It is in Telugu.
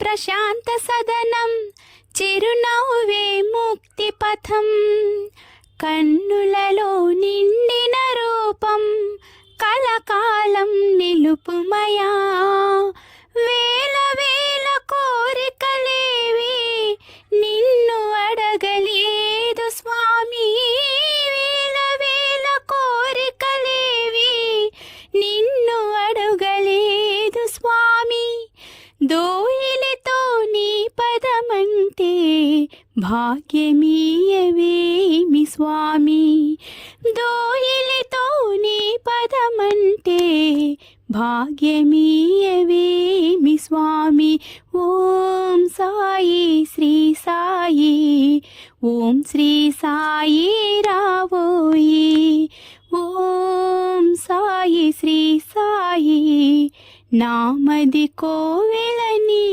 ప్రశాంత సదనం చిరునవ్వే ముక్తి పథం కన్నులలో నిండిన రూపం కలకాలం నిలుపుమయా వేల వేల కోరికలేవి నిన్ను అడగలేదు స్వామి వేల వేల కోరికలేవి నిన్ను అడగలేదు స్వామి దోయిలితో నీ పదమంటే భాగ్యమీయవేమి స్వామి దోయిలితో నీ పదమంటే భాగ్యమీయవేమి స్వామి ఓం సాయి శ్రీ సాయి ఓం శ్రీ సాయి రావోయి ఓం సాయి శ్రీ సాయి నామది కోవెలని